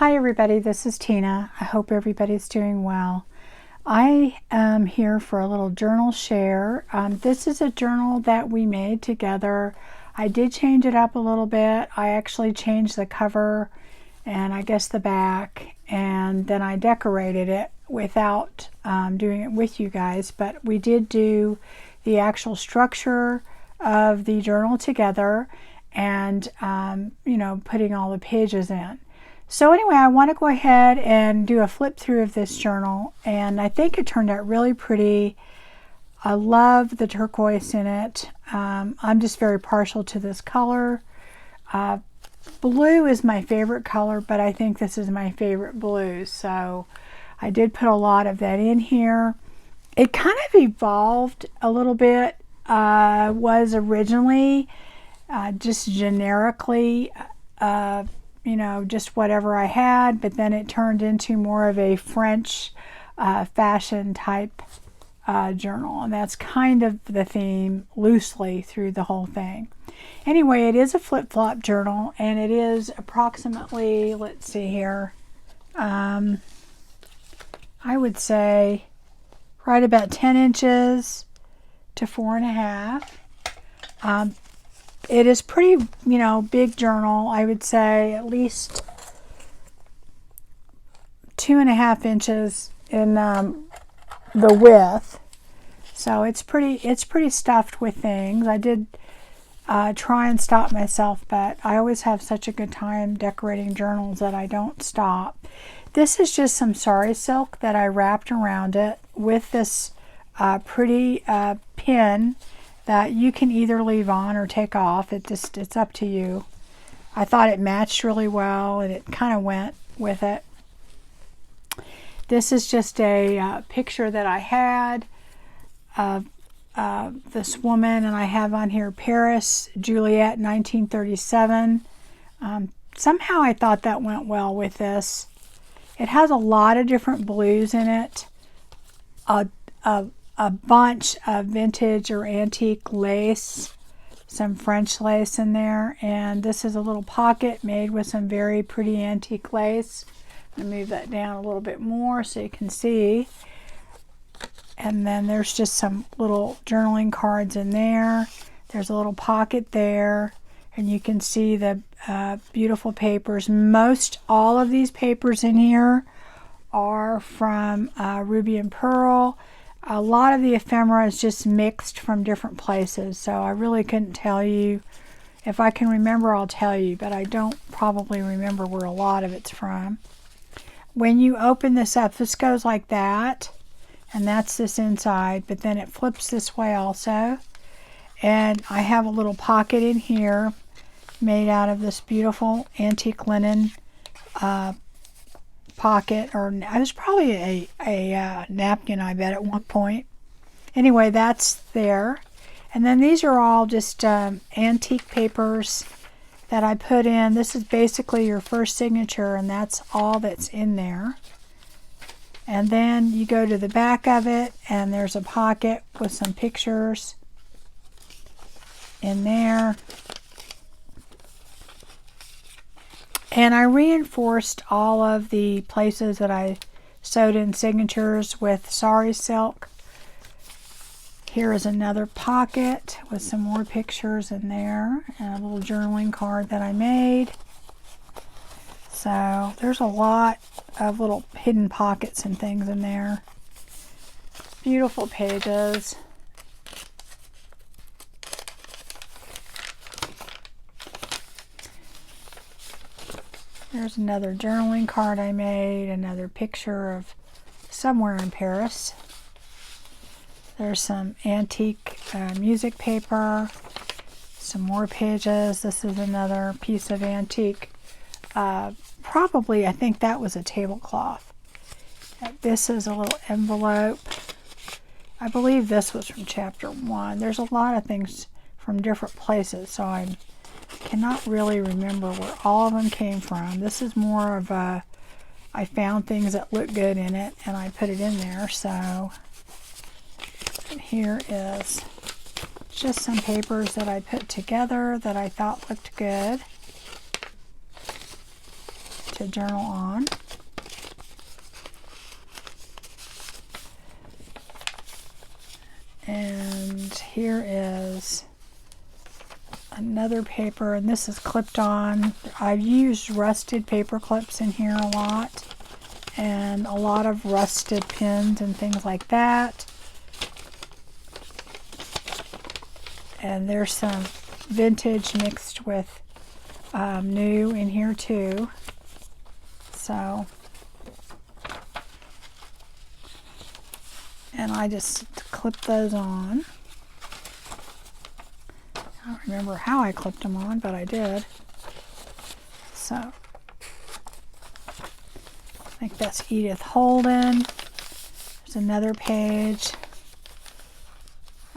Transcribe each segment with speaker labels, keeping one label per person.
Speaker 1: Hi everybody, this is Tina. I hope everybody's doing well. I am here for a little journal share. This is a journal that we made together. I did change it up a little bit. I actually changed the cover and I guess the back, and then I decorated it without doing it with you guys, but we did do the actual structure of the journal together and putting all the pages in. So anyway, I want to go ahead and do a flip through of this journal, and I think it turned out really pretty. I love the turquoise in it. I'm just very partial to this color. Blue is my favorite color, but I think this is my favorite blue, so I did put a lot of that in here. It kind of evolved a little bit. Was originally just generically just whatever I had, but then it turned into more of a French fashion type journal, and that's kind of the theme loosely through the whole thing. Anyway, it is a flip-flop journal, and it is approximately, let's see here, I would say right about 10 inches to 4.5. It is pretty, big journal. I would say at least 2.5 inches in the width. So it's pretty stuffed with things. I did try and stop myself, but I always have such a good time decorating journals that I don't stop. This is just some sari silk that I wrapped around it with this pretty pin that you can either leave on or take off. It's up to you. I thought it matched really well, and it kind of went with it. This is just a picture that I had of this woman, and I have on here Paris, Juliet, 1937. Somehow I thought that went well with this. It has a lot of different blues in it. A bunch of vintage or antique lace, some French lace in there, and this is a little pocket made with some very pretty antique lace. I'm going to move that down a little bit more so you can see. And then there's just some little journaling cards in there. There's a little pocket there, and you can see the beautiful papers. Most all of these papers in here are from Ruby and Pearl. A lot of the ephemera is just mixed from different places, so I really couldn't tell you. If I can remember, I'll tell you, but I don't probably remember where a lot of it's from. When you open this up, this goes like that, and that's this inside, but then it flips this way also. And I have a little pocket in here made out of this beautiful antique linen pocket, or it was probably a napkin, I bet, at one point. Anyway, that's there. And then these are all just antique papers that I put in. This is basically your first signature, and that's all that's in there. And then you go to the back of it, and there's a pocket with some pictures in there. And I reinforced all of the places that I sewed in signatures with sari silk. Here is another pocket with some more pictures in there, and a little journaling card that I made. So there's a lot of little hidden pockets and things in there. Beautiful pages. There's another journaling card I made, another picture of somewhere in Paris. There's some antique music paper, some more pages. This is another piece of antique. Probably, I think that was a tablecloth. This is a little envelope. I believe this was from chapter 1. There's a lot of things from different places, so I cannot really remember where all of them came from. This is more of a, I found things that look good in it and I put it in there. So here is just some papers that I put together that I thought looked good. to journal on. And here is another paper, and this is clipped on. I've used rusted paper clips in here a lot, and a lot of rusted pins and things like that. And there's some vintage mixed with new in here too. So, and I just clip those on. I don't remember how I clipped them on, but I did. So, I think that's Edith Holden. There's another page.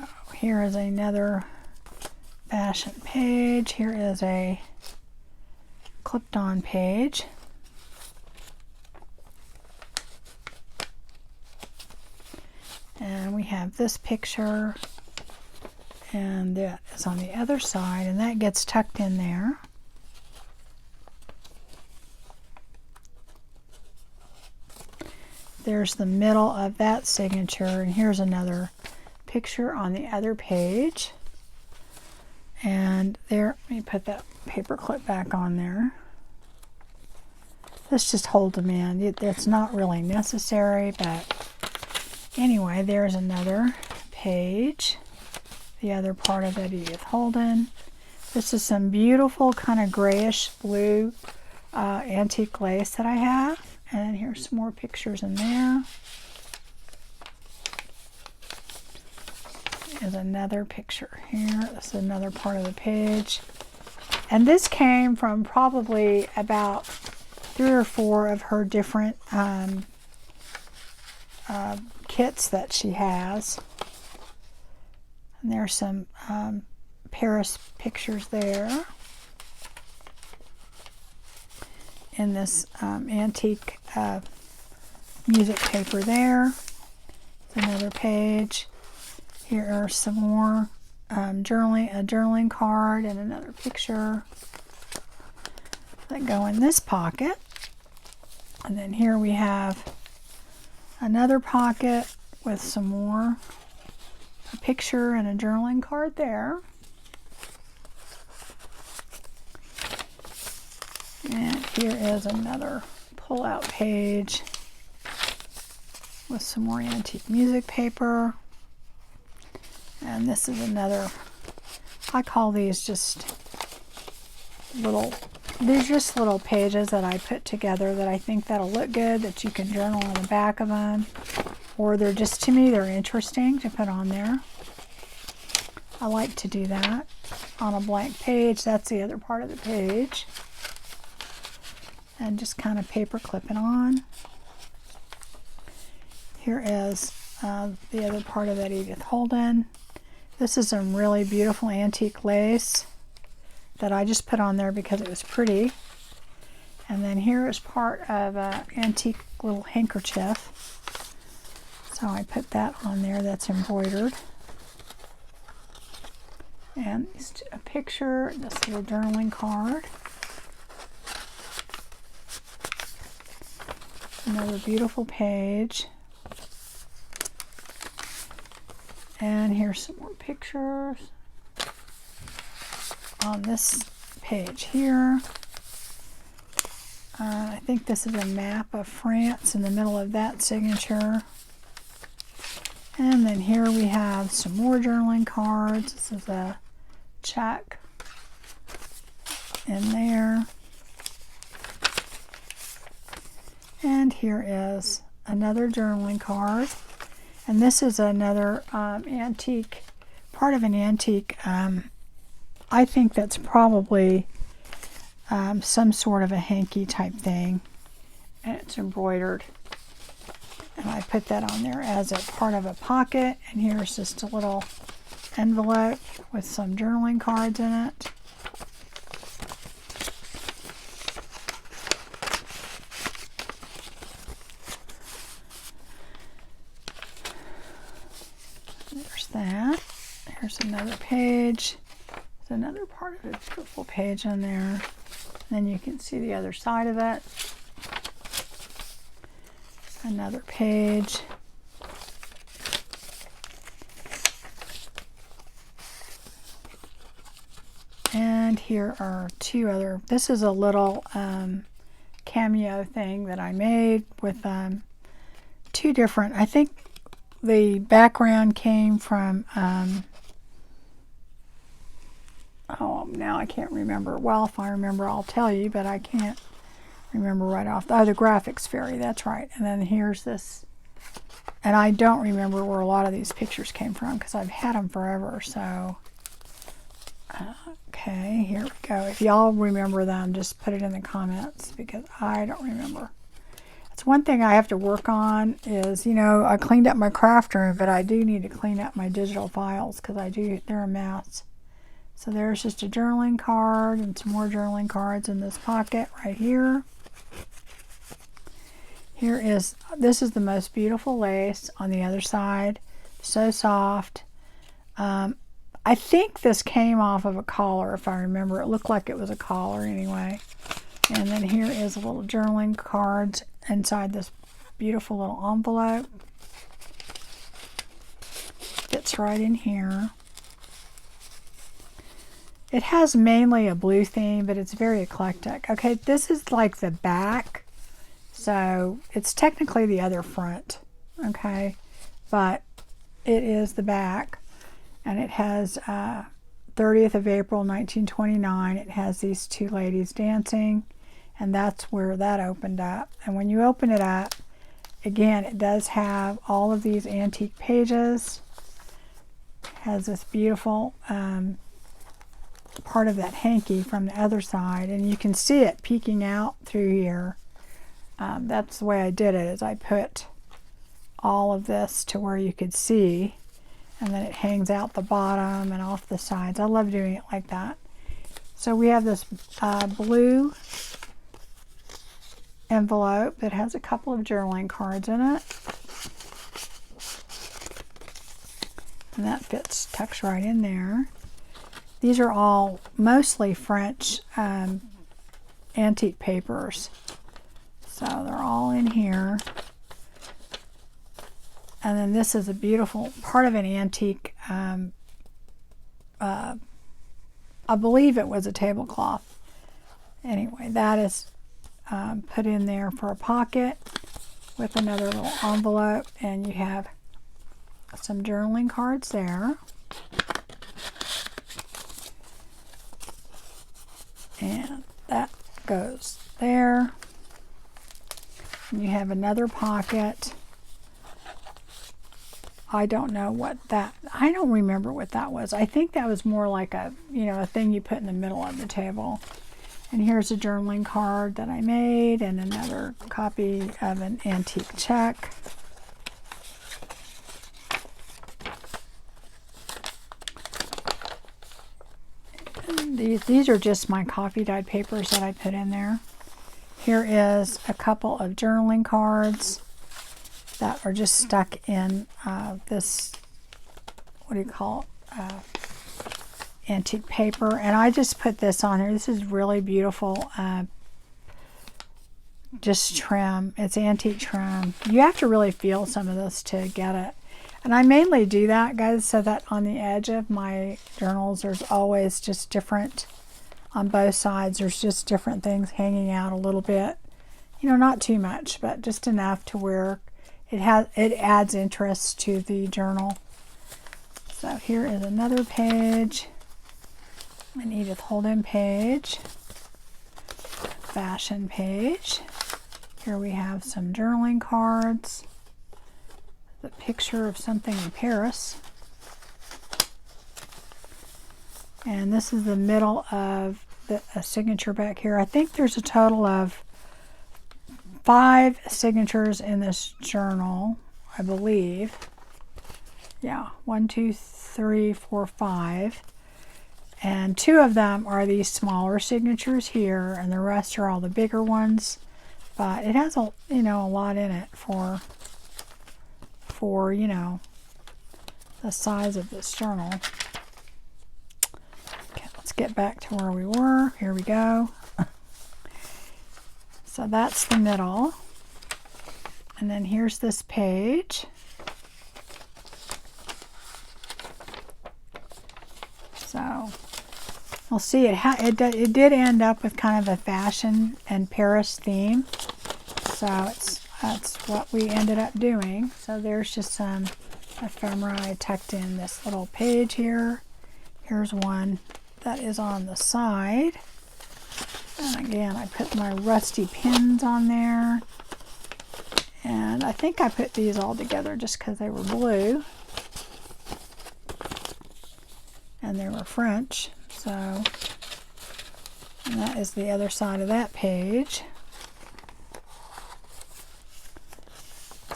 Speaker 1: Oh, here is another fashion page. Here is a clipped on page. And we have this picture, and that is on the other side, and that gets tucked in there. There's the middle of that signature, and here's another picture on the other page. And there, let me put that paper clip back on there. This just holds them in. It's not really necessary, but anyway, there's another page. The other part of that Edith Holden. This is some beautiful kind of grayish blue antique lace that I have. And here's some more pictures in there. There's another picture here. This is another part of the page. And this came from probably about 3 or 4 of her different kits that she has. And there's some Paris pictures there. In this antique music paper there. There's another page. Here are some more journaling, a journaling card and another picture that go in this pocket. And then here we have another pocket with some more, a picture and a journaling card there. And here is another pull-out page with some more antique music paper. And this is another, I call these just little, these just little pages that I put together that I think that'll look good, that you can journal on the back of them. Or they're just, to me, they're interesting to put on there. I like to do that on a blank page. That's the other part of the page. And just kind of paper clip it on. Here is the other part of that Edith Holden. This is some really beautiful antique lace that I just put on there because it was pretty. And then here is part of an antique little handkerchief. So I put that on there, that's embroidered. And a picture, this little journaling card. Another beautiful page. And here's some more pictures on this page here. I think this is a map of France in the middle of that signature. And then here we have some more journaling cards. This is a check in there. And here is another journaling card. And this is another antique, part of an antique. I think that's probably some sort of a hanky type thing. And it's embroidered. And I put that on there as a part of a pocket. And here's just a little envelope with some journaling cards in it. There's that. Here's another page. There's another part of a beautiful page in there. And then you can see the other side of it. Another page. And here are two other, this is a little cameo thing that I made with two different, I think the background came from, oh, now I can't remember. Well, if I remember, I'll tell you, but I can't remember right off. Oh, the graphics fairy, that's right. And then here's this, and I don't remember where a lot of these pictures came from because I've had them forever, so. Okay, here we go. If y'all remember them, just put it in the comments because I don't remember. That's one thing I have to work on is, you know, I cleaned up my craft room, but I do need to clean up my digital files because they're a mess. So there's just a journaling card and some more journaling cards in this pocket right here. This is the most beautiful lace on the other side. So soft. I think this came off of a collar, if I remember. It looked like it was a collar anyway. And then here is a little journaling cards inside this beautiful little envelope. Fits right in here. It has mainly a blue theme, but it's very eclectic. Okay, this is like the back. So it's technically the other front. Okay, but it is the back. And it has 30th of April, 1929. It has these two ladies dancing. And that's where that opened up. And when you open it up, again, it does have all of these antique pages. It has this beautiful part of that hanky from the other side. And you can see it peeking out through here. That's the way I did it, is I put all of this to where you could see. And then it hangs out the bottom and off the sides. I love doing it like that. So we have this blue envelope that has a couple of journaling cards in it. And that tucks right in there. These are all mostly French antique papers. So they're all in here. And then this is a beautiful part of an antique, I believe it was a tablecloth. Anyway, that is put in there for a pocket with another little envelope. And you have some journaling cards there. And that goes there. And you have another pocket. I don't know what that, I don't remember what that was. I think that was more like a, a thing you put in the middle of the table. And here's a journaling card that I made and another copy of an antique check. And these are just my coffee dyed papers that I put in there. Here is a couple of journaling cards that are just stuck in this, what do you call it, antique paper. And I just put this on here. This is really beautiful, just trim. It's antique trim. You have to really feel some of this to get it. And I mainly do that, guys, so that on the edge of my journals, there's always just different, on both sides, there's just different things hanging out a little bit. Not too much, but just enough to where it adds interest to the journal. So here is another page, an Edith Holden page, fashion page. Here we have some journaling cards, the picture of something in Paris. And this is the middle of a signature back here. I think there's a total of 5 signatures in this journal, I believe. Yeah, 1, 2, 3, 4, 5. And 2 of them are these smaller signatures here, and the rest are all the bigger ones. But it has a lot in it for the size of this journal. Okay, let's get back to where we were. Here we go. So that's the middle. And then here's this page. So we'll see. It did end up with kind of a fashion and Paris theme. So that's what we ended up doing. So there's just some ephemera. I tucked in this little page here. Here's one that is on the side. And again, I put my rusty pins on there. And I think I put these all together just because they were blue. And they were French. So, and that is the other side of that page.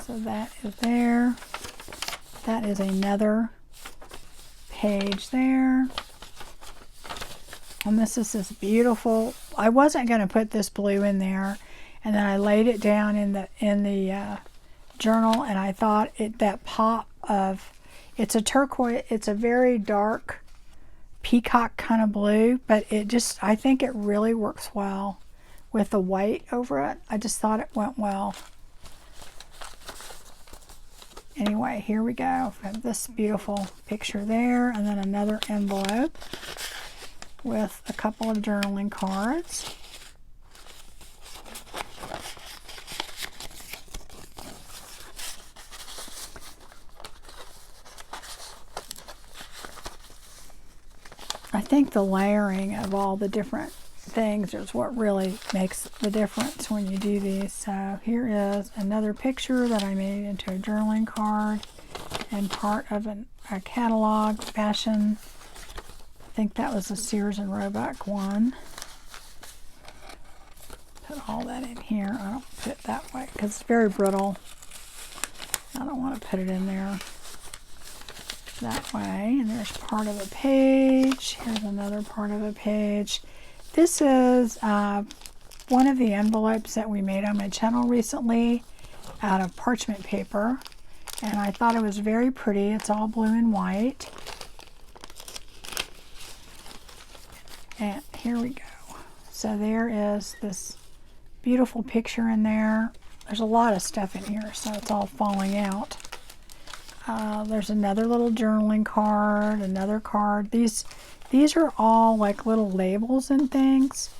Speaker 1: So that is there. That is another page there. And this is this beautiful, I wasn't going to put this blue in there, and then I laid it down in the journal, and I thought that pop of, it's a turquoise, it's a very dark peacock kind of blue, but I think it really works well with the white over it. I just thought it went well. Anyway, here we go. I have this beautiful picture there, and then another envelope with a couple of journaling cards. I think the layering of all the different things is what really makes the difference when you do these. So here is another picture that I made into a journaling card and part of a catalog fashion. I think that was a Sears and Roebuck one. Put all that in here. I don't put it that way because it's very brittle. I don't want to put it in there that way. And there's part of a page. Here's another part of a page. This is one of the envelopes that we made on my channel recently out of parchment paper. And I thought it was very pretty. It's all blue and white. And here we go. So there is this beautiful picture in there. There's a lot of stuff in here, so it's all falling out. There's another little journaling card, another card. These are all like little labels and things.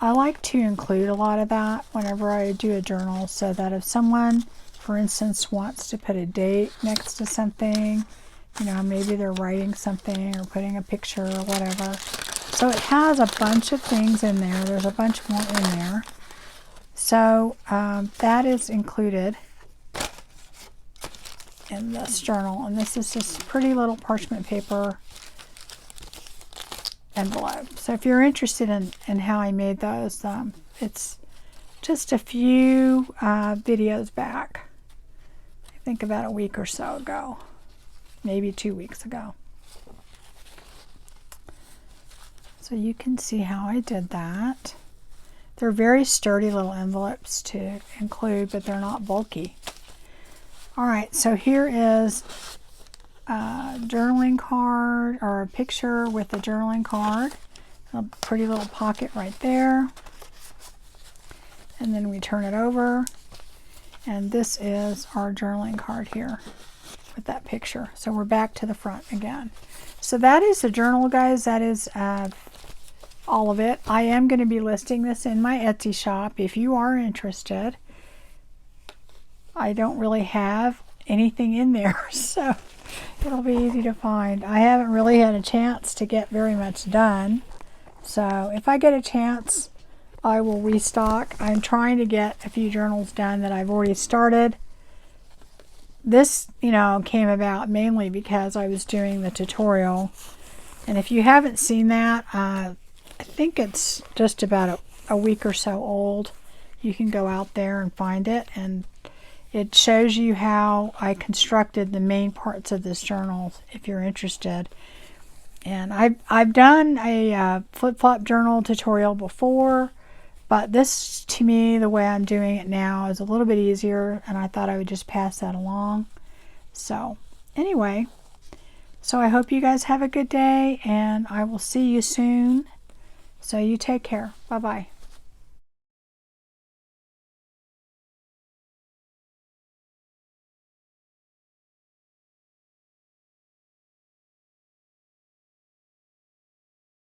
Speaker 1: I like to include a lot of that whenever I do a journal, so that if someone, for instance, wants to put a date next to something, you know, maybe they're writing something or putting a picture or whatever. So it has a bunch of things in there. There's a bunch more in there. So that is included in this journal. And this is this pretty little parchment paper envelope. So if you're interested in how I made those, it's just a few videos back. I think about a week or so ago. Maybe 2 weeks ago. So you can see how I did that. They're very sturdy little envelopes to include, but they're not bulky. All right, so here is a journaling card, or a picture with a journaling card. A pretty little pocket right there. And then we turn it over. And this is our journaling card here with that picture. So we're back to the front again. So that is the journal, guys. That is all of it. I am going to be listing this in my Etsy shop if you are interested. I don't really have anything in there, so it'll be easy to find. I haven't really had a chance to get very much done, so if I get a chance, I will restock. I'm trying to get a few journals done that I've already started. This, you know, came about mainly because I was doing the tutorial, and if you haven't seen that, I think it's just about a week or so old. You can go out there and find it, and it shows you how I constructed the main parts of this journal if you're interested. And I've done a flip-flop journal tutorial before, but this, to me, the way I'm doing it now is a little bit easier, and I thought I would just pass that along. So anyway, so I hope you guys have a good day, and I will see you soon. So you take care. Bye-bye.